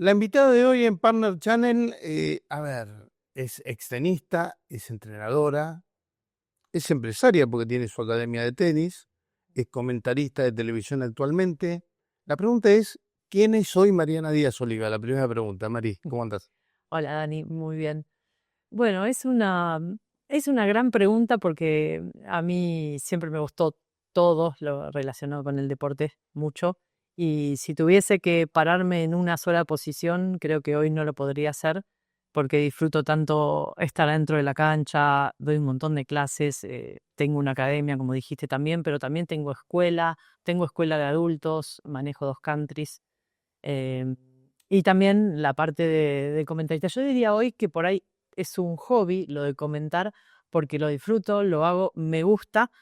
La invitada de hoy en Partner Channel, es extenista, es entrenadora, es empresaria porque tiene su academia de tenis, es comentarista de televisión actualmente. La pregunta es, ¿quién es hoy Mariana Díaz Oliva? La primera pregunta, Mari, ¿cómo andás? Hola Dani, muy bien. Bueno, es una gran pregunta porque a mí siempre me gustó todo lo relacionado con el deporte, mucho. Y si tuviese que pararme en una sola posición, creo que hoy no lo podría hacer porque disfruto tanto estar dentro de la cancha, doy un montón de clases, tengo una academia, como dijiste también, pero también tengo escuela de adultos, manejo dos countries. Em, y también la parte de comentarista. Yo diría hoy que por ahí es un hobby lo de comentar, porque lo disfruto, lo hago, me gusta,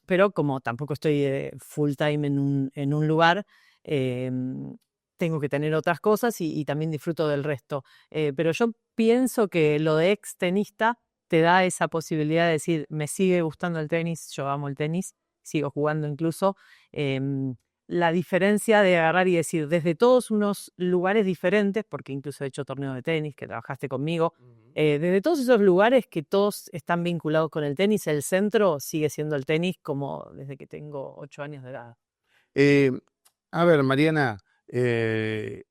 pero como tampoco estoy full time en un lugar, em, tengo que tener otras cosas y también disfruto del resto. Pero yo pienso que lo de ex tenista te da esa posibilidad de decir, me sigue gustando el tenis, yo amo el tenis, sigo jugando incluso. em, la diferencia de agarrar y decir, desde todos unos lugares diferentes, porque incluso he hecho torneos de tenis, que trabajaste conmigo, Ujú. desde todos esos lugares que todos están vinculados con el tenis, el centro sigue siendo el tenis como desde que tengo 8 años de edad. Eh, Mariana, eh,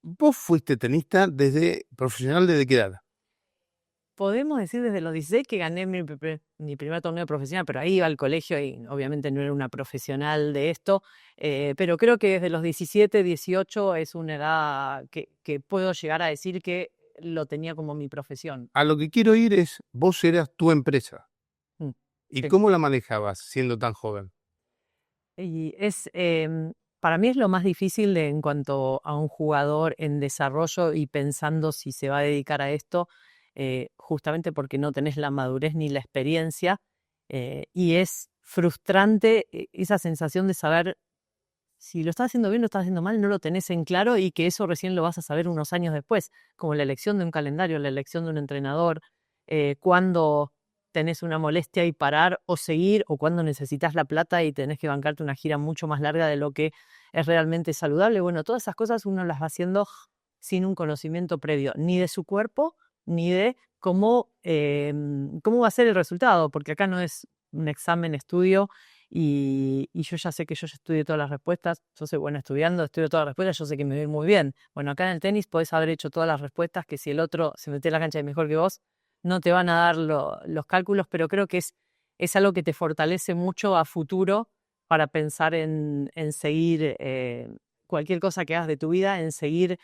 vos fuiste tenista desde profesional ¿desde qué edad? Podemos decir desde los 16 que gané mi primer torneo profesional, pero ahí iba al colegio y obviamente no era una profesional de esto, pero creo que desde los 17, 18 es una edad que puedo llegar a decir que lo tenía como mi profesión. A lo que quiero ir es, vos eras tu empresa. Mm, ¿Y sí. cómo la manejabas siendo tan joven? Y para mí es lo más difícil en cuanto a un jugador en desarrollo y pensando si se va a dedicar a esto, justamente porque no tenés la madurez ni la experiencia, y es frustrante esa sensación de saber si lo estás haciendo bien o lo estás haciendo mal, no lo tenés en claro y que eso recién lo vas a saber unos años después, como la elección de un calendario, la elección de un entrenador, cuándo tenés una molestia y parar o seguir, o cuando necesitas la plata y tenés que bancarte una gira mucho más larga de lo que es realmente saludable. Bueno, todas esas cosas uno las va haciendo sin un conocimiento previo, ni de su cuerpo, ni de cómo va a ser el resultado, porque acá no es un examen, estudio, y yo ya sé que yo ya estudié todas las respuestas, yo soy buena estudiando, estudio todas las respuestas, yo sé que me va a ir muy bien. Bueno, acá en el tenis podés haber hecho todas las respuestas, que si el otro se mete en la cancha y es mejor que vos, no te van a dar los cálculos, pero creo que es algo que te fortalece mucho a futuro para pensar en seguir cualquier cosa que hagas de tu vida, en seguir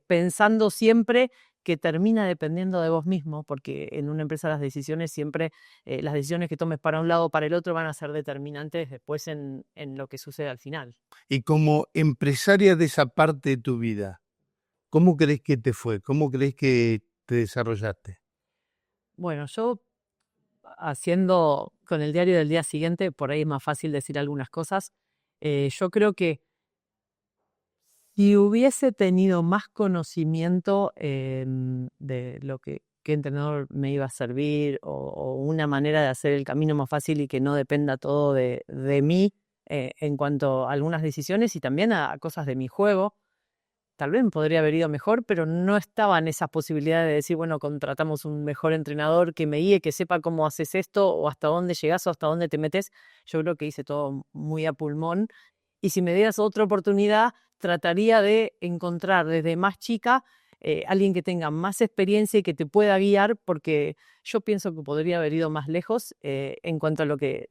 pensando siempre que termina dependiendo de vos mismo, porque en una empresa las decisiones siempre, las decisiones que tomes para un lado o para el otro van a ser determinantes después en lo que sucede al final. Y como empresaria de esa parte de tu vida, ¿cómo crees que te fue? ¿Cómo crees que te desarrollaste? Bueno, yo haciendo con el diario del día siguiente, por ahí es más fácil decir algunas cosas. Yo creo que si hubiese tenido más conocimiento de lo que qué entrenador me iba a servir o una manera de hacer el camino más fácil y que no dependa todo de mí en cuanto a algunas decisiones y también a cosas de mi juego, tal vez me podría haber ido mejor, pero no estaba en esas posibilidades de decir, bueno, contratamos un mejor entrenador que me guíe, que sepa cómo haces esto o hasta dónde llegás o hasta dónde te metes. Yo creo que hice todo muy a pulmón y si me dieras otra oportunidad, trataría de encontrar desde más chica alguien que tenga más experiencia y que te pueda guiar, porque yo pienso que podría haber ido más lejos en cuanto a lo que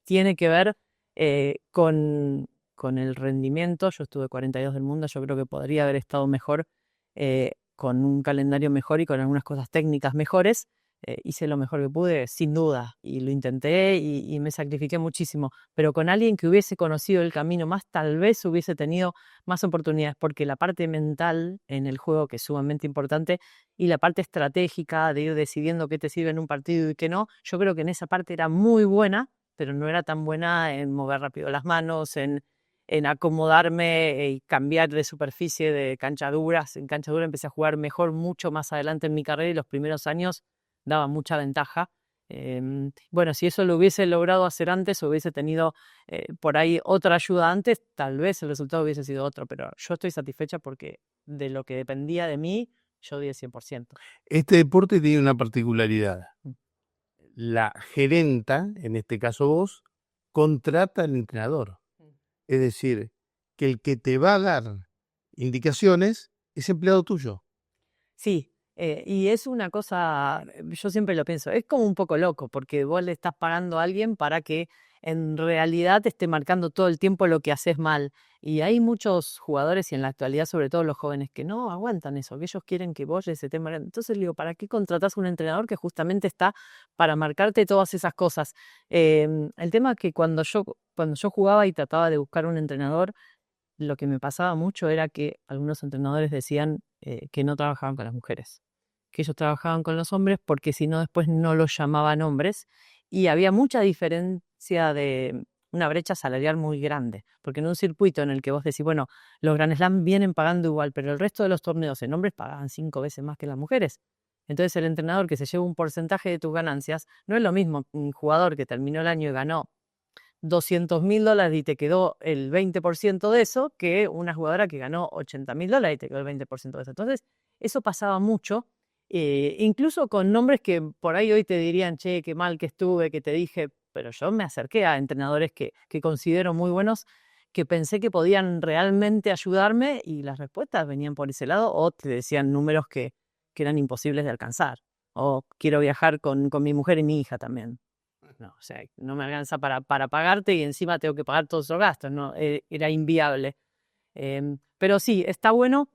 tiene que ver con el rendimiento. Yo estuve 42 del mundo, yo creo que podría haber estado mejor con un calendario mejor y con algunas cosas técnicas mejores. Hice lo mejor que pude, sin duda, y lo intenté y me sacrifiqué muchísimo, pero con alguien que hubiese conocido el camino más, tal vez hubiese tenido más oportunidades, porque la parte mental en el juego, que es sumamente importante, y la parte estratégica de ir decidiendo qué te sirve en un partido y qué no, yo creo que en esa parte era muy buena, pero no era tan buena en mover rápido las manos, en acomodarme y cambiar de superficie de cancha duras. En cancha dura empecé a jugar mejor mucho más adelante en mi carrera y los primeros años daba mucha ventaja. Bueno, si eso lo hubiese logrado hacer antes, o hubiese tenido por ahí otra ayuda antes, tal vez el resultado hubiese sido otro, pero yo estoy satisfecha porque de lo que dependía de mí, yo di el 100%. Este deporte tiene una particularidad. Mm. La gerenta, en este caso vos, contrata al entrenador. Es decir, que el que te va a dar indicaciones es empleado tuyo. Sí, y es una cosa, yo siempre lo pienso, es como un poco loco, porque vos le estás pagando a alguien para que en realidad te esté marcando todo el tiempo lo que haces mal. Y hay muchos jugadores, y en la actualidad sobre todo los jóvenes, que no aguantan eso, que ellos quieren que vos les estés marcando. Entonces le digo, ¿para qué contratás un entrenador que justamente está para marcarte todas esas cosas? El tema es que cuando yo jugaba y trataba de buscar un entrenador, lo que me pasaba mucho era que algunos entrenadores decían que no trabajaban con las mujeres, que ellos trabajaban con los hombres porque si no después no los llamaban hombres, y había mucha diferencia de una brecha salarial muy grande, porque en un circuito en el que vos decís, bueno, los Grand Slam vienen pagando igual, pero el resto de los torneos en hombres pagaban 5 veces más que las mujeres. Entonces el entrenador que se lleva un porcentaje de tus ganancias no es lo mismo un jugador que terminó el año y ganó $200.000 y te quedó el 20% de eso, que una jugadora que ganó $80.000 y te quedó el 20% de eso. Entonces, eso pasaba mucho, incluso con nombres que por ahí hoy te dirían, che, qué mal que estuve, que te dije, pero yo me acerqué a entrenadores que considero muy buenos, que pensé que podían realmente ayudarme, y las respuestas venían por ese lado, o te decían números que eran imposibles de alcanzar, o quiero viajar con mi mujer y mi hija también. No, o sea, no me alcanza para pagarte y encima tengo que pagar todos los gastos, no, era inviable. Pero sí, está bueno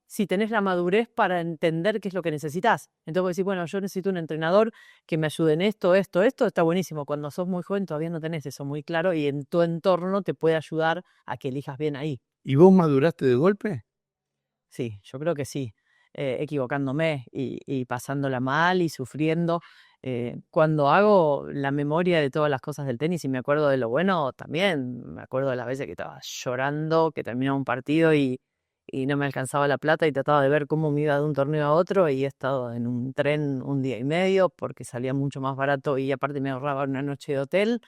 si tenés la madurez para entender qué es lo que necesitas. Entonces vos decís, bueno, yo necesito un entrenador que me ayude en esto, está buenísimo. Cuando sos muy joven todavía no tenés eso muy claro, y en tu entorno te puede ayudar a que elijas bien ahí. ¿Y vos maduraste de golpe? Sí, yo creo que sí, equivocándome y pasándola mal y sufriendo. Cuando hago la memoria de todas las cosas del tenis y me acuerdo de lo bueno, también me acuerdo de las veces que estaba llorando, que terminaba un partido y no me alcanzaba la plata y trataba de ver cómo me iba de un torneo a otro, y he estado en un tren un día y medio porque salía mucho más barato y aparte me ahorraba una noche de hotel.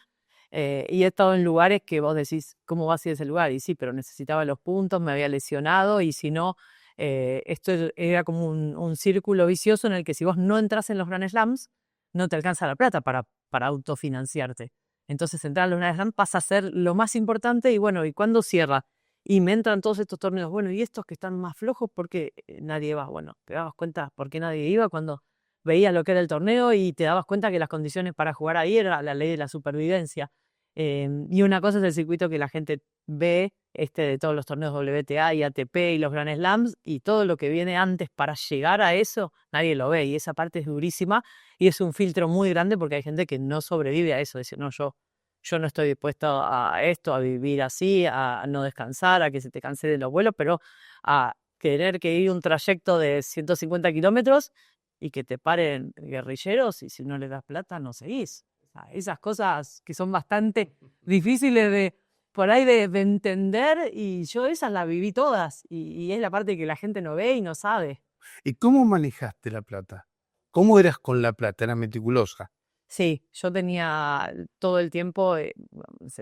Y he estado en lugares que vos decís, ¿cómo vas a ir a ese lugar? Y sí, pero necesitaba los puntos, me había lesionado, y si no, esto era como un círculo vicioso en el que si vos no entras en los Grand Slams, no te alcanza la plata para autofinanciarte. Entonces entrar a los Grand Slams pasa a ser lo más importante, y bueno, ¿y cuándo cierra? Y me entran todos estos torneos, bueno, y estos que están más flojos, porque nadie va. Bueno, te dabas cuenta por qué nadie iba cuando veías lo que era el torneo y te dabas cuenta que las condiciones para jugar ahí era la ley de la supervivencia. Y una cosa es el circuito que la gente ve, de todos los torneos WTA y ATP y los Grand Slams, y todo lo que viene antes para llegar a eso, nadie lo ve, y esa parte es durísima, y es un filtro muy grande porque hay gente que no sobrevive a eso, dice, no, yo no estoy dispuesto a esto, a vivir así, a no descansar, a que se te cancelen los vuelos, pero a tener que ir un trayecto de 150 kilómetros y que te paren guerrilleros, y si no le das plata no seguís. O sea, esas cosas que son bastante difíciles por ahí de entender, y yo esas las viví todas, y es la parte que la gente no ve y no sabe. ¿Y cómo manejaste la plata? ¿Cómo eras con la plata? ¿Eras meticulosa? Sí, yo tenía todo el tiempo en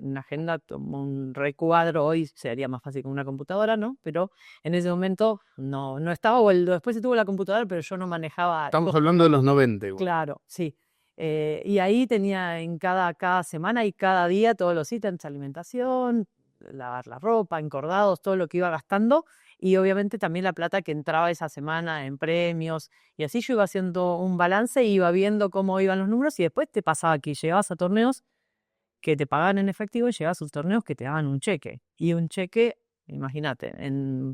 una agenda, como un recuadro. Hoy sería más fácil con una computadora, ¿no? Pero en ese momento no estaba, después se tuvo la computadora, pero yo no manejaba. Estamos hablando de los 90 igual. Claro, sí. Y ahí tenía en cada semana y cada día todos los ítems: alimentación, lavar la ropa, encordados, todo lo que iba gastando, y obviamente también la plata que entraba esa semana en premios, y así yo iba haciendo un balance, iba viendo cómo iban los números, y después te pasaba que llegabas a torneos que te pagaban en efectivo y llegabas a sus torneos que te daban un cheque. Y un cheque, imagínate,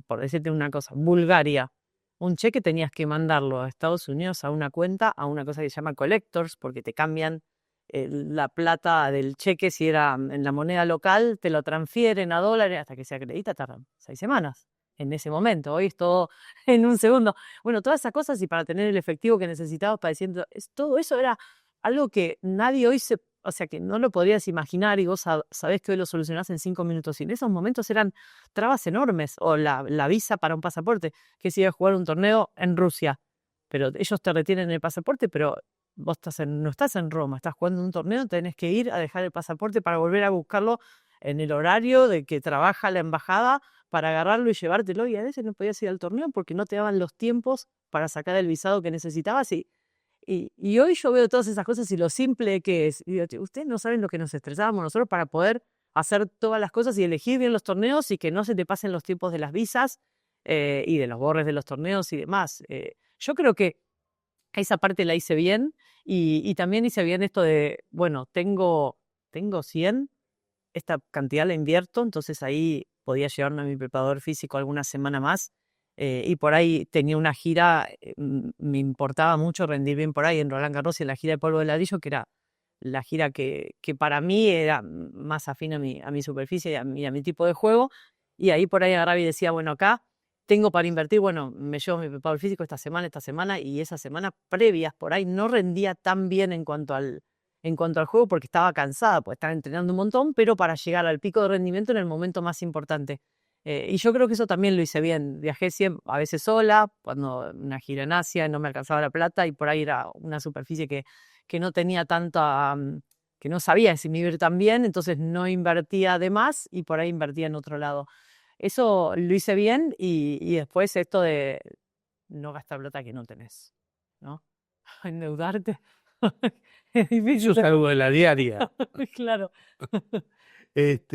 por decirte una cosa, Bulgaria, un cheque tenías que mandarlo a Estados Unidos a una cuenta, a una cosa que se llama collectors, porque te cambian la plata del cheque. Si era en la moneda local, te lo transfieren a dólares hasta que se acredita, tardan 6 semanas. En ese momento, hoy es todo en un segundo. Bueno, todas esas cosas, y para tener el efectivo que necesitabas para diciendo, todo eso era algo que nadie hoy o sea, que no lo podrías imaginar, y vos sabés que hoy lo solucionás en 5 minutos. Y en esos momentos eran trabas enormes, o la visa para un pasaporte, que si ibas a jugar un torneo en Rusia, pero ellos te retienen el pasaporte, pero vos no estás en Roma, estás jugando un torneo, tenés que ir a dejar el pasaporte para volver a buscarlo en el horario de que trabaja la embajada para agarrarlo y llevártelo, y a veces no podías ir al torneo porque no te daban los tiempos para sacar el visado que necesitabas, y hoy yo veo todas esas cosas y lo simple que es. Y digo, ustedes no saben lo que nos estresábamos nosotros para poder hacer todas las cosas y elegir bien los torneos y que no se te pasen los tiempos de las visas y de los borres de los torneos y demás. Yo creo que esa parte la hice bien y también hice bien esto de, bueno, tengo 100, esta cantidad la invierto, entonces ahí podía llevarme a mi preparador físico alguna semana más. Y por ahí tenía una gira, me importaba mucho rendir bien por ahí en Roland Garros y en la gira de polvo de ladrillo, que era la gira que para mí era más afín a mi superficie y a mi tipo de juego. Y ahí por ahí agarraba y decía, bueno, acá tengo para invertir, bueno, me llevo mi preparador físico esta semana, y esas semanas previas por ahí no rendía tan bien en cuanto al juego porque estaba cansada, porque estaba entrenando un montón, pero para llegar al pico de rendimiento en el momento más importante. Y yo creo que eso también lo hice bien. Viajé siempre, a veces sola, cuando una gira en Asia no me alcanzaba la plata y por ahí era una superficie que no tenía tanta, que no sabía exhibir tan bien, entonces no invertía de más y por ahí invertía en otro lado. Eso lo hice bien y después esto de no gastar plata que no tenés, ¿no? Endeudarte. Es difícil. Eso es algo de la diaria. Claro. Es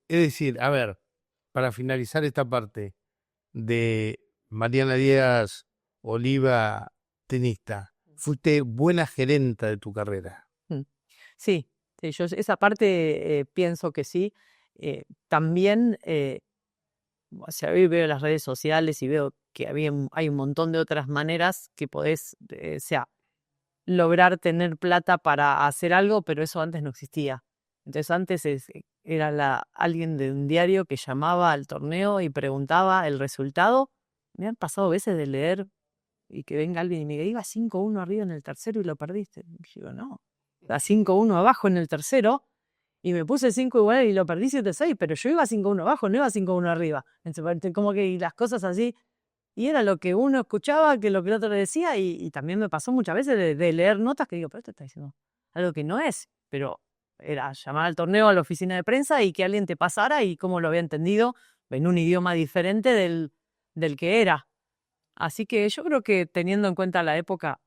decir, a ver, para finalizar esta parte de Mariana Díaz Oliva, tenista, fuiste buena gerenta de tu carrera. Sí, sí, yo esa parte pienso que sí. También, o sea, hoy veo las redes sociales y veo que hay un montón de otras maneras que podés, o sea, lograr tener plata para hacer algo, pero eso antes no existía. Entonces antes era alguien de un diario que llamaba al torneo y preguntaba el resultado. Me han pasado veces de leer y que venga alguien y me diga, iba 5-1 arriba en el tercero y lo perdiste. Y digo, no, a 5-1 abajo en el tercero y me puse 5 igual y lo perdí 7-6, pero yo iba 5-1 abajo, no iba 5-1 arriba. Entonces, como que las cosas así. Y era lo que uno escuchaba, que lo que el otro le decía, y también me pasó muchas veces de leer notas que digo, pero esto está diciendo algo que no es, pero era llamar al torneo a la oficina de prensa y que alguien te pasara y cómo lo había entendido en un idioma diferente del que era. Así que yo creo que teniendo en cuenta la época,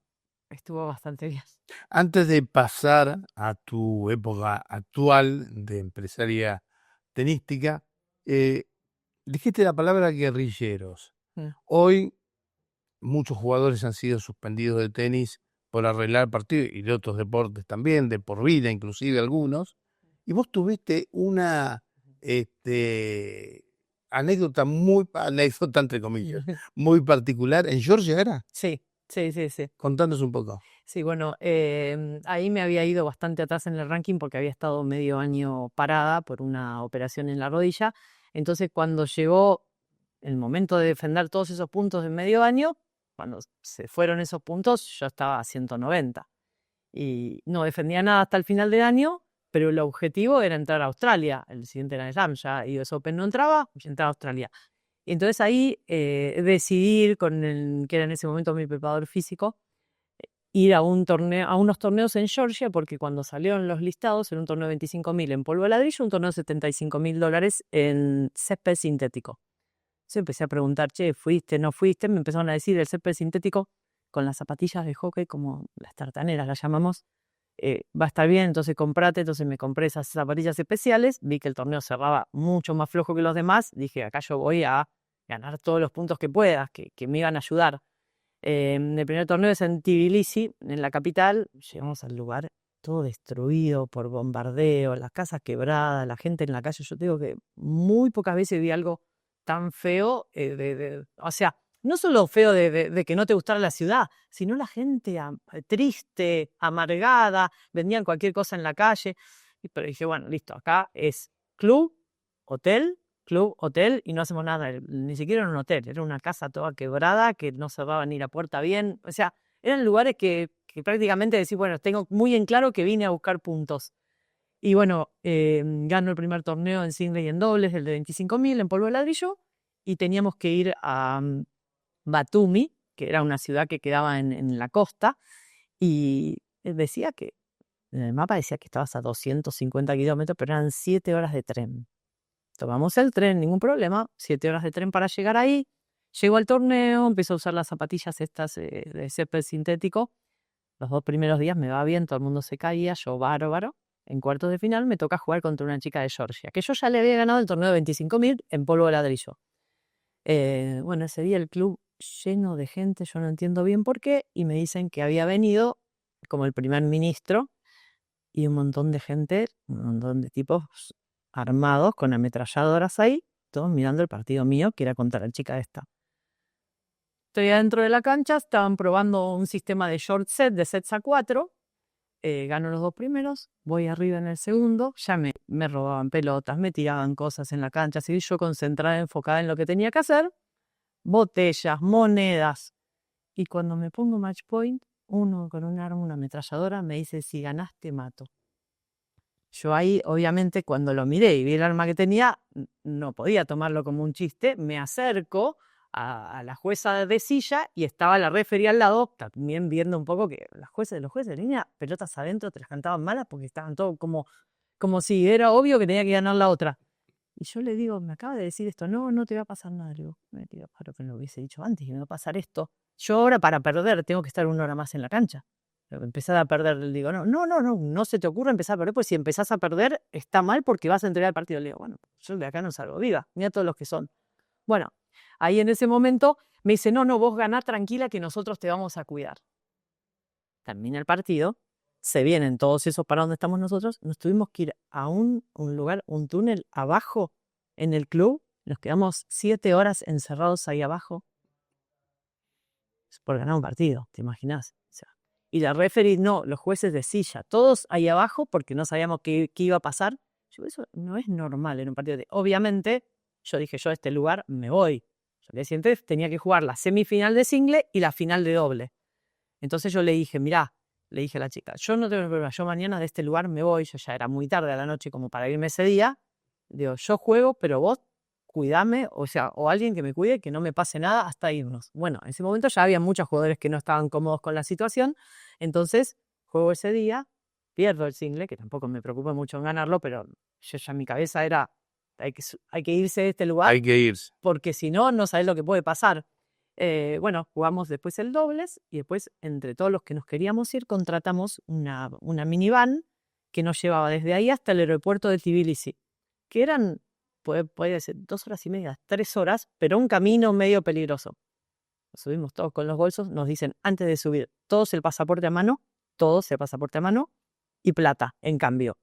estuvo bastante bien. Antes de pasar a tu época actual de empresaria tenística, dijiste la palabra guerrilleros. Hoy muchos jugadores han sido suspendidos de tenis por arreglar partidos y de otros deportes también, de por vida inclusive algunos. Y vos tuviste una anécdota anécdota entre comillas, muy particular. ¿En Georgia era? Sí. Contanos un poco. Sí, bueno, ahí me había ido bastante atrás en el ranking porque había estado medio año parada por una operación en la rodilla. Entonces, cuando llegó el momento de defender todos esos puntos de medio año, cuando se fueron esos puntos, yo estaba a 190. Y no defendía nada hasta el final del año, pero el objetivo era entrar a Australia. El siguiente era el Slam, ya US Open no entraba, yo entraba a Australia. Y entonces ahí decidí ir con que era en ese momento mi preparador físico, ir a unos torneos en Georgia, porque cuando salieron los listados, era un torneo de 25.000 en polvo de ladrillo, un torneo de $75.000 en césped sintético. Entonces empecé a preguntar, che, ¿fuiste, no fuiste? Me empezaron a decir el césped sintético con las zapatillas de hockey, como las tartaneras las llamamos, va a estar bien, entonces comprate. Entonces me compré esas zapatillas especiales, vi que el torneo cerraba mucho más flojo que los demás, dije, acá yo voy a ganar todos los puntos que pueda, que me iban a ayudar. El primer torneo es en Tbilisi, en la capital. Llegamos al lugar todo destruido por bombardeo, las casas quebradas, la gente en la calle. Yo te digo que muy pocas veces vi algo tan feo, o sea, no solo feo de que no te gustara la ciudad, sino la gente triste, amargada, vendían cualquier cosa en la calle. Pero dije, bueno, listo, acá es club, hotel, y no hacemos nada, ni siquiera era un hotel, era una casa toda quebrada que no cerraba ni la puerta bien. O sea, eran lugares que prácticamente decís, bueno, tengo muy en claro que vine a buscar puntos. Y bueno, gano el primer torneo en single y en dobles, el de 25.000 en polvo de ladrillo, y teníamos que ir a Batumi, que era una ciudad que quedaba en la costa, y decía que, en el mapa decía que estabas a 250 kilómetros, pero eran 7 horas de tren. Tomamos el tren, ningún problema, 7 horas de tren para llegar ahí. Llego al torneo, empiezo a usar las zapatillas estas de césped sintético. Los 2 primeros días me va bien, todo el mundo se caía, yo bárbaro. En cuartos de final me toca jugar contra una chica de Georgia, que yo ya le había ganado el torneo de 25.000 en polvo de ladrillo. Bueno, ese día el club lleno de gente, yo no entiendo bien por qué, y me dicen que había venido como el primer ministro y un montón de gente, un montón de tipos armados con ametralladoras ahí, todos mirando el partido mío, que era contra la chica esta. Estoy adentro de la cancha, estaban probando un sistema de short set, de sets a 4, gano los 2 primeros, voy arriba en el segundo, ya me robaban pelotas, me tiraban cosas en la cancha, así yo concentrada, enfocada en lo que tenía que hacer, botellas, monedas, y cuando me pongo match point, uno con un arma, una ametralladora, me dice, si ganás te mato. Yo ahí, obviamente, cuando lo miré y vi el arma que tenía, no podía tomarlo como un chiste, me acerco a la jueza de silla y estaba la referee al lado, también viendo un poco que los jueces tenía pelotas adentro, te las cantaban malas porque estaban todos como si era obvio que tenía que ganar la otra. Y yo le digo, me acaba de decir esto, no te va a pasar nada. Le digo, me digo, claro que me lo hubiese dicho antes, que me va a pasar esto. Yo ahora para perder tengo que estar 1 hora más en la cancha. Empezar a perder, le digo, no se te ocurra empezar a perder, pues si empezás a perder está mal porque vas a entregar el partido. Le digo, bueno, yo de acá no salgo viva, mira todos los que son. Bueno, ahí en ese momento me dice, no, vos ganá tranquila que nosotros te vamos a cuidar. Termina el partido, se vienen todos esos para donde estamos nosotros, nos tuvimos que ir a un lugar, un túnel abajo en el club, nos quedamos 7 horas encerrados ahí abajo por ganar un partido, ¿te imaginás? O sea, y la referee no, los jueces de silla, todos ahí abajo porque no sabíamos qué iba a pasar. Yo, eso no es normal en un partido obviamente, yo dije, yo a este lugar me voy. Yo al día siguiente tenía que jugar la semifinal de single y la final de doble. Entonces yo le dije, mirá, le dije a la chica, yo no tengo problema, yo mañana de este lugar me voy, yo ya era muy tarde a la noche como para irme ese día. Digo, yo juego, pero vos cuidame, o sea, o alguien que me cuide, que no me pase nada hasta irnos. Bueno, en ese momento ya había muchos jugadores que no estaban cómodos con la situación, entonces juego ese día, pierdo el single, que tampoco me preocupa mucho en ganarlo, pero yo ya mi cabeza era, hay que irse de este lugar. Hay que irse. Porque si no, no sabés lo que puede pasar. Bueno, jugamos después el dobles y después, entre todos los que nos queríamos ir, contratamos una minivan que nos llevaba desde ahí hasta el aeropuerto de Tbilisi, que eran, puede ser 2 horas y media, 3 horas, pero un camino medio peligroso. Nos subimos todos con los bolsos, nos dicen antes de subir, todos el pasaporte a mano y plata en cambio.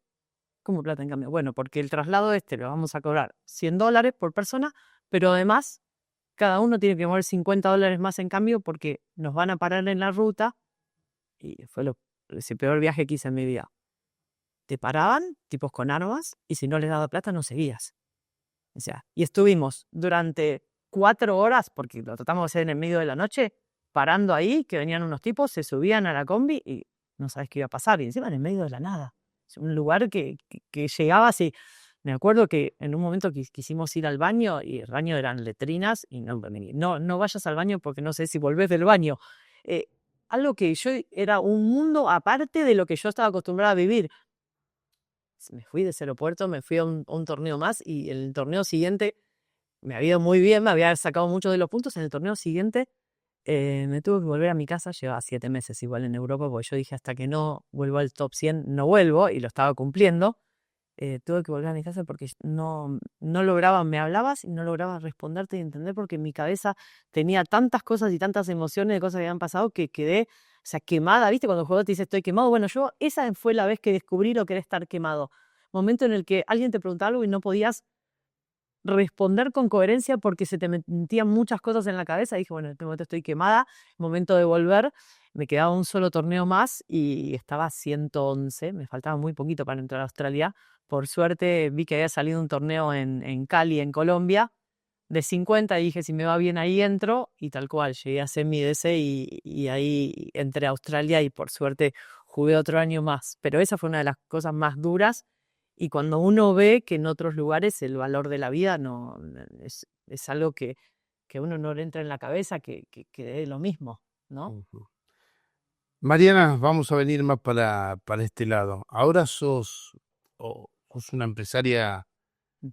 ¿Cómo plata en cambio? Bueno, porque el traslado lo vamos a cobrar $100 por persona, pero además cada uno tiene que mover $50 más en cambio porque nos van a parar en la ruta y fue el peor viaje que hice en mi vida. Te paraban, tipos con armas, y si no les daba plata no seguías. O sea, y estuvimos durante 4 horas, porque lo tratamos de hacer en el medio de la noche, parando ahí, que venían unos tipos, se subían a la combi y no sabes qué iba a pasar. Y encima en el medio de la nada. Es un lugar que llegabas y me acuerdo que en un momento quisimos ir al baño y el baño eran letrinas y no vayas al baño porque no sé si volvés del baño. Algo que yo era un mundo aparte de lo que yo estaba acostumbrada a vivir. Me fui de ese aeropuerto, me fui a un torneo más y el torneo siguiente me había ido muy bien, me había sacado muchos de los puntos. En el torneo siguiente me tuve que volver a mi casa, llevaba 7 meses igual en Europa, porque yo dije hasta que no vuelvo al top 100 no vuelvo y lo estaba cumpliendo. Tuve que volver a mi casa porque no lograba, me hablabas y no lograba responderte y entender porque mi cabeza tenía tantas cosas y tantas emociones de cosas que habían pasado que quedé, o sea, quemada, ¿viste? Cuando el juego te dice estoy quemado, bueno, yo esa fue la vez que descubrí lo que era estar quemado. Momento en el que alguien te preguntaba algo y no podías responder con coherencia porque se te metían muchas cosas en la cabeza. Y dije, bueno, en este momento estoy quemada, momento de volver. Me quedaba un solo torneo más y estaba 111, me faltaba muy poquito para entrar a Australia. Por suerte vi que había salido un torneo en Cali, en Colombia, de 50 y dije, si me va bien ahí entro, y tal cual, llegué a semi de ese y ahí entré a Australia y por suerte jugué otro año más. Pero esa fue una de las cosas más duras. Y cuando uno ve que en otros lugares el valor de la vida no es algo que uno no le entra en la cabeza, que es lo mismo, ¿no? Ujú. Mariana, vamos a venir más para este lado. Ahora sos una empresaria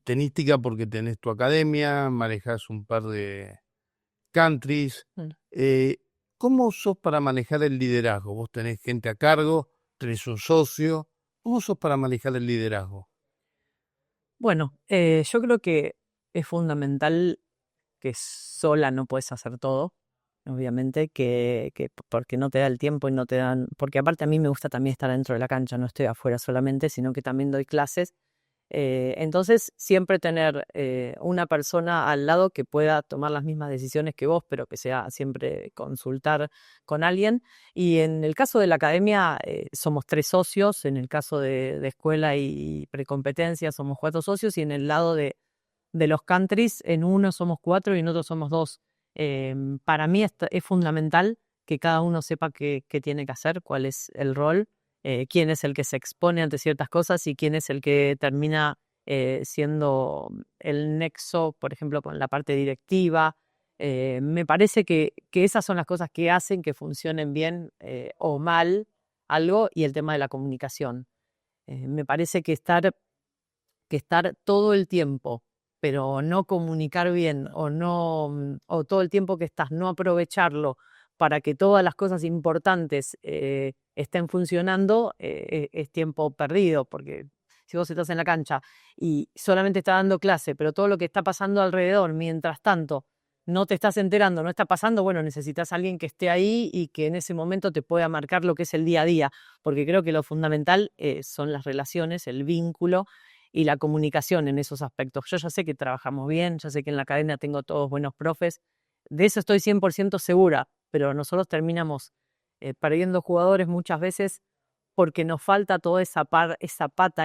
tenística porque tenés tu academia, manejas un par de countries. Mm. Eh, ¿Cómo sos para manejar el liderazgo? Vos tenés gente a cargo, tenés un socio. ¿Cómo sos para manejar el liderazgo? Bueno, yo creo que es fundamental que sola no puedes hacer todo, obviamente, porque no te da el tiempo y no te dan, porque aparte a mí me gusta también estar dentro de la cancha, no estoy afuera solamente, sino que también doy clases. Entonces, siempre tener una persona al lado que pueda tomar las mismas decisiones que vos, pero que sea siempre consultar con alguien. Y en el caso de la academia, somos 3 socios, en el caso de escuela y precompetencia somos 4 socios, y en el lado de los countries, en uno somos 4 y en otro somos 2. Para mí es fundamental que cada uno sepa qué tiene que hacer, cuál es el rol, quién es el que se expone ante ciertas cosas y quién es el que termina siendo el nexo, por ejemplo, con la parte directiva. Me parece que esas son las cosas que hacen que funcionen bien o mal algo, y el tema de la comunicación. Me parece que estar todo el tiempo, pero no comunicar bien o no, o todo el tiempo que estás, no aprovecharlo para que todas las cosas importantes estén funcionando, es tiempo perdido, porque si vos estás en la cancha y solamente estás dando clase, pero todo lo que está pasando alrededor, mientras tanto, no te estás enterando, no está pasando, bueno, necesitas a alguien que esté ahí y que en ese momento te pueda marcar lo que es el día a día, porque creo que lo fundamental son las relaciones, el vínculo y la comunicación en esos aspectos. Yo ya sé que trabajamos bien, ya sé que en la academia tengo todos buenos profes, de eso estoy 100% segura, pero nosotros terminamos perdiendo jugadores muchas veces porque nos falta toda esa pata,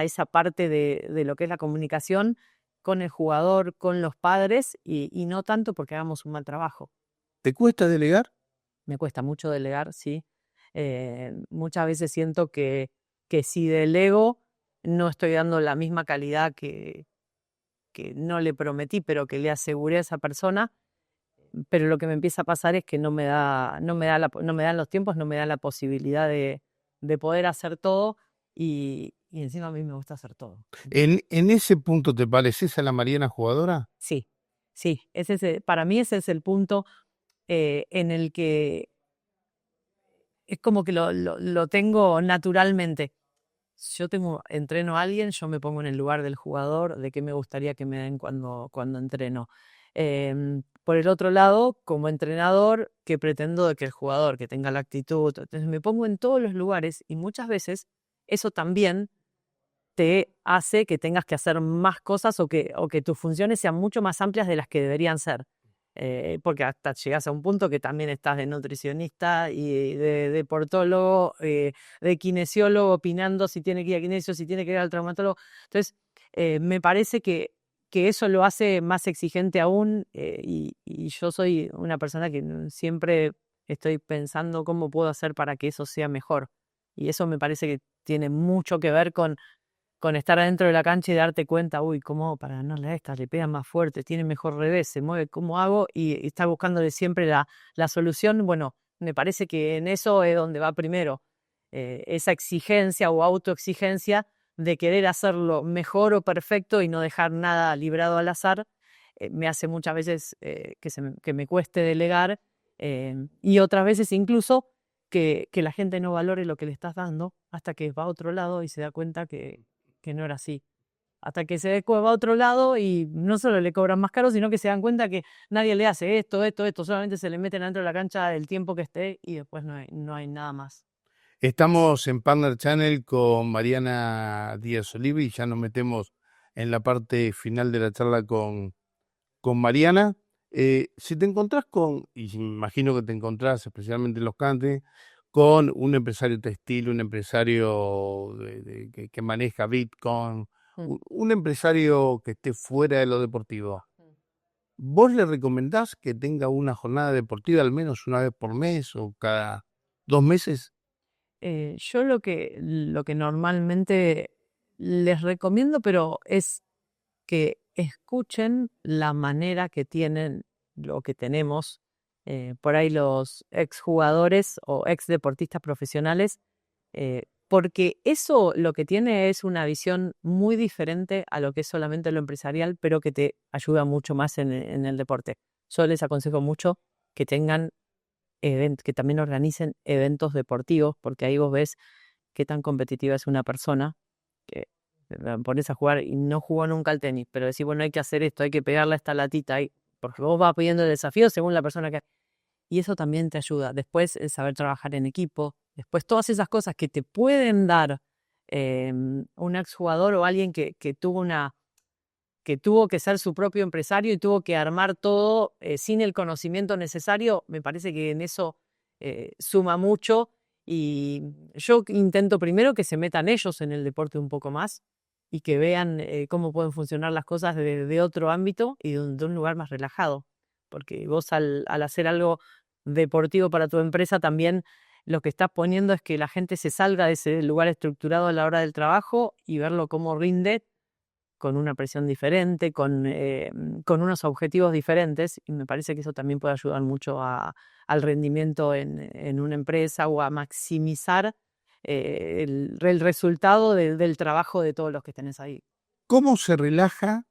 esa parte de lo que es la comunicación con el jugador, con los padres, y no tanto porque hagamos un mal trabajo. ¿Te cuesta delegar? Me cuesta mucho delegar, sí. Muchas veces siento que si delego no estoy dando la misma calidad que no le prometí, pero que le aseguré a esa persona. Pero lo que me empieza a pasar es que no me dan los tiempos, no me dan la posibilidad de poder hacer todo, y encima a mí me gusta hacer todo. ¿En ese punto te pareces a la Mariana jugadora? Sí, sí, para mí ese es el punto en el que es como que lo tengo naturalmente. Entreno a alguien, yo me pongo en el lugar del jugador, de qué me gustaría que me den cuando entreno. Por el otro lado, como entrenador, que pretendo de que el jugador que tenga la actitud. Entonces me pongo en todos los lugares, y muchas veces eso también te hace que tengas que hacer más cosas, o que tus funciones sean mucho más amplias de las que deberían ser. Porque hasta llegas a un punto que también estás de nutricionista y de deportólogo, de kinesiólogo, opinando si tiene que ir a kinesio, si tiene que ir al traumatólogo. Entonces, me parece que eso lo hace más exigente aún, y yo soy una persona que siempre estoy pensando cómo puedo hacer para que eso sea mejor. Y eso me parece que tiene mucho que ver con estar adentro de la cancha y darte cuenta, uy, cómo para ganarle a esta, le pegan más fuerte, tiene mejor revés, se mueve, ¿cómo hago? Y estar buscándole siempre la solución. Bueno, me parece que en eso es donde va primero, esa exigencia o autoexigencia de querer hacerlo mejor o perfecto y no dejar nada librado al azar. Me hace muchas veces que me cueste delegar, y otras veces incluso que la gente no valore lo que le estás dando hasta que va a otro lado y se da cuenta que no era así. Hasta que va a otro lado y no solo le cobran más caro, sino que se dan cuenta que nadie le hace esto, solamente se le meten dentro de la cancha el tiempo que esté, y después no hay nada más. Estamos en Partner Channel con Mariana Díaz Olivi y ya nos metemos en la parte final de la charla con Mariana. Si te encontrás y me imagino que te encontrás especialmente en los cantes, con un empresario textil, un empresario que maneja Bitcoin, Mm. un empresario que esté fuera de lo deportivo, Mm. ¿vos le recomendás que tenga una jornada deportiva al menos una vez por mes o cada 2 meses? Yo lo que normalmente les recomiendo, pero es que escuchen la manera que tienen, lo que tenemos, por ahí los exjugadores o ex deportistas profesionales, porque eso lo que tiene es una visión muy diferente a lo que es solamente lo empresarial, pero que te ayuda mucho más en el deporte. Yo les aconsejo mucho que tengan que también organicen eventos deportivos, porque ahí vos ves qué tan competitiva es una persona, que la pones a jugar y no jugó nunca al tenis, pero decís, bueno, hay que hacer esto, hay que pegarle a esta latita, porque vos vas pidiendo el desafío según la persona que... Y eso también te ayuda. Después el saber trabajar en equipo, después todas esas cosas que te pueden dar un exjugador o alguien que tuvo que ser su propio empresario y tuvo que armar todo sin el conocimiento necesario, me parece que en eso suma mucho. Y yo intento primero que se metan ellos en el deporte un poco más y que vean cómo pueden funcionar las cosas de otro ámbito y de un lugar más relajado. Porque vos al hacer algo deportivo para tu empresa también lo que estás poniendo es que la gente se salga de ese lugar estructurado a la hora del trabajo y verlo cómo rinde con una presión diferente, con unos objetivos diferentes, y me parece que eso también puede ayudar mucho al rendimiento en una empresa o a maximizar el resultado del trabajo de todos los que tenés ahí. ¿Cómo se relaja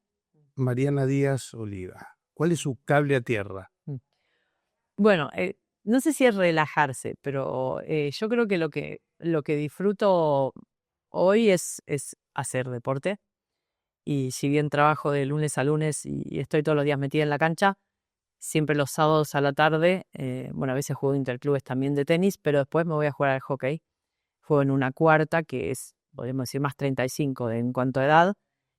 Mariana Díaz Oliva? ¿Cuál es su cable a tierra? Bueno, no sé si es relajarse, pero yo creo que lo que disfruto hoy es hacer deporte. Y si bien trabajo de lunes a lunes y estoy todos los días metida en la cancha, siempre los sábados a la tarde, bueno, a veces juego interclubes también de tenis, pero después me voy a jugar al hockey. Juego en una cuarta, que es, podemos decir, más 35 en cuanto a edad.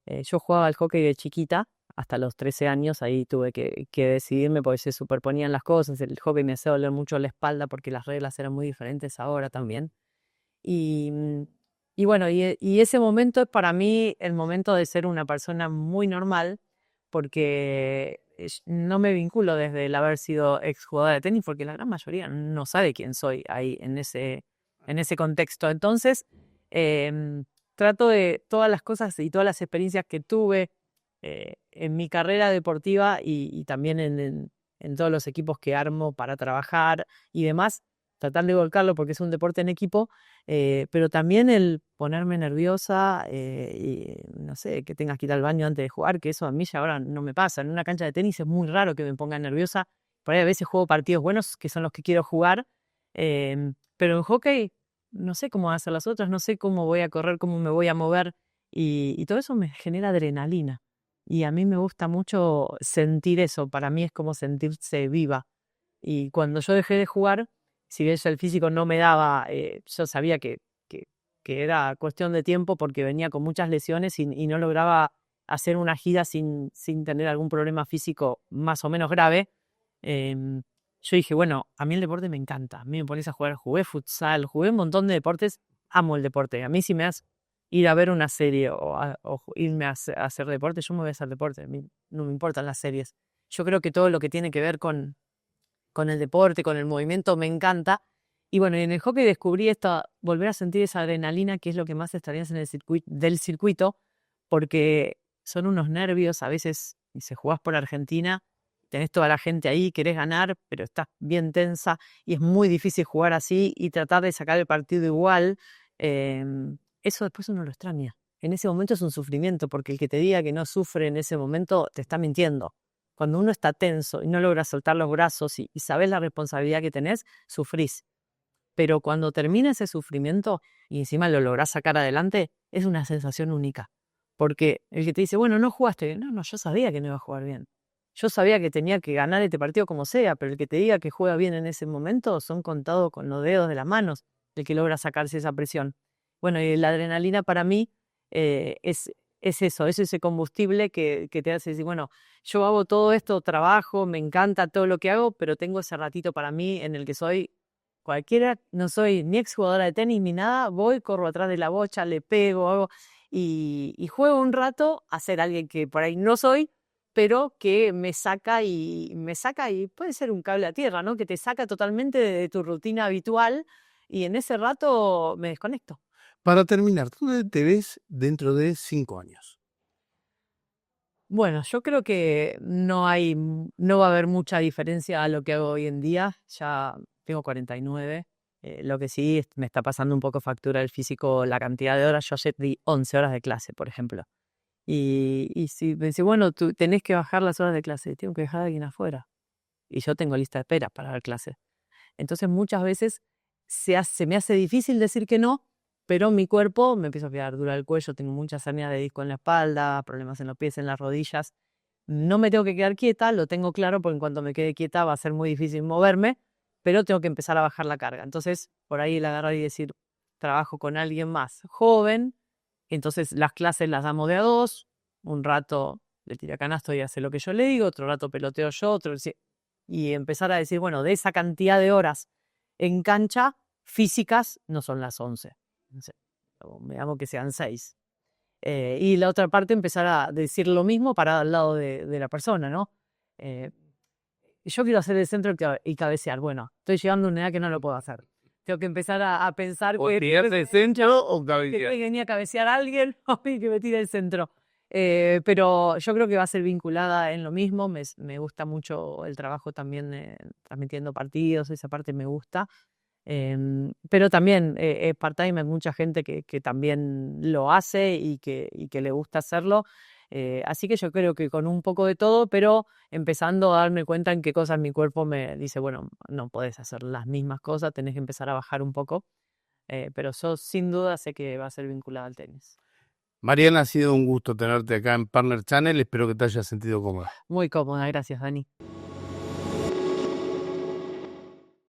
Yo jugaba al hockey de chiquita, hasta los 13 años, ahí tuve que decidirme porque se superponían las cosas. El hockey me hacía doler mucho la espalda porque las reglas eran muy diferentes ahora también. Y, y bueno, y ese momento es para mí el momento de ser una persona muy normal, porque no me vinculo desde el haber sido exjugadora de tenis, porque la gran mayoría no sabe quién soy ahí en ese contexto. Entonces, trato de todas las cosas y todas las experiencias que tuve en mi carrera deportiva y también en todos los equipos que armo para trabajar y demás, tratar de volcarlo porque es un deporte en equipo, pero también el ponerme nerviosa y no sé, que tengas que ir al baño antes de jugar, que eso a mí ya ahora no me pasa. En una cancha de tenis es muy raro que me ponga nerviosa. Por ahí a veces juego partidos buenos que son los que quiero jugar, pero en hockey no sé cómo van a ser las otras, no sé cómo voy a correr, cómo me voy a mover y todo eso me genera adrenalina. Y a mí me gusta mucho sentir eso, para mí es como sentirse viva. Y cuando yo dejé de jugar, si bien ya el físico no me daba, yo sabía que, que era cuestión de tiempo porque venía con muchas lesiones y no lograba hacer una gira sin tener algún problema físico más o menos grave. Yo dije, bueno, a mí el deporte me encanta. A mí me pones a jugar, jugué futsal, jugué un montón de deportes, amo el deporte. A mí si me das ir a ver una serie o irme a hacer deporte, yo me voy a hacer deporte. A mí no me importan las series. Yo creo que todo lo que tiene que ver con el deporte, con el movimiento, me encanta. Y bueno, en el hockey descubrí esto, volver a sentir esa adrenalina, que es lo que más extrañas en el del circuito, porque son unos nervios, a veces, y se jugás por Argentina, tenés toda la gente ahí, querés ganar, pero estás bien tensa y es muy difícil jugar así y tratar de sacar el partido igual. Eso después uno lo extraña. En ese momento es un sufrimiento, porque el que te diga que no sufre en ese momento te está mintiendo. Cuando uno está tenso y no logra soltar los brazos y sabes la responsabilidad que tenés, sufrís. Pero cuando termina ese sufrimiento y encima lo lográs sacar adelante, es una sensación única. Porque el que te dice, bueno, no jugaste, no, yo sabía que no iba a jugar bien. Yo sabía que tenía que ganar este partido como sea, pero el que te diga que juega bien en ese momento son contados con los dedos de las manos, el que logra sacarse esa presión. Bueno, y la adrenalina para mí es eso, es ese combustible que te hace decir, bueno, yo hago todo esto, trabajo, me encanta todo lo que hago, pero tengo ese ratito para mí en el que soy cualquiera, no soy ni exjugadora de tenis ni nada, voy, corro atrás de la bocha, le pego, hago, y juego un rato a ser alguien que por ahí no soy, pero que me saca y puede ser un cable a tierra, ¿no? Que te saca totalmente de tu rutina habitual y en ese rato me desconecto. Para terminar, ¿dónde te ves dentro de 5 años? Bueno, yo creo que no va a haber mucha diferencia a lo que hago hoy en día. Ya tengo 49. Lo que sí me está pasando un poco factura el físico, la cantidad de horas. Yo ayer di 11 horas de clase, por ejemplo. Y si me dice, bueno, tú tenés que bajar las horas de clase, tengo que dejar a alguien afuera. Y yo tengo lista de espera para dar clase. Entonces muchas veces se me hace difícil decir que no, pero mi cuerpo me empieza a quedar dura el cuello, tengo muchas hernias de disco en la espalda, problemas en los pies, en las rodillas. No me tengo que quedar quieta, lo tengo claro, porque en cuanto me quede quieta va a ser muy difícil moverme, pero tengo que empezar a bajar la carga. Entonces, por ahí el agarrar y decir, trabajo con alguien más joven, entonces las clases las damos de a dos, un rato le tira canasto y hace lo que yo le digo, otro rato peloteo yo, y empezar a decir, bueno, de esa cantidad de horas en cancha físicas no son las 11. No sé, veamos que sean 6. Y la otra parte empezar a decir lo mismo para al lado de la persona, ¿no? Eh, yo quiero hacer el centro y cabecear. Bueno, estoy llegando a una edad que no lo puedo hacer. Tengo que empezar a pensar O que tirarse el centro o que cabecear. venía a cabecear a alguien o que me tire el centro. Pero yo creo que va a ser vinculada en lo mismo. Me gusta mucho el trabajo también transmitiendo partidos, esa parte me gusta. Pero también part-time hay mucha gente que también lo hace y que le gusta hacerlo. Así que yo creo que con un poco de todo, pero empezando a darme cuenta en qué cosas mi cuerpo me dice, bueno, no podés hacer las mismas cosas, tenés que empezar a bajar un poco. Pero yo sin duda sé que va a ser vinculada al tenis. Mariana, ha sido un gusto tenerte acá en Partner Channel. Espero que te hayas sentido cómoda. Muy cómoda, gracias, Dani.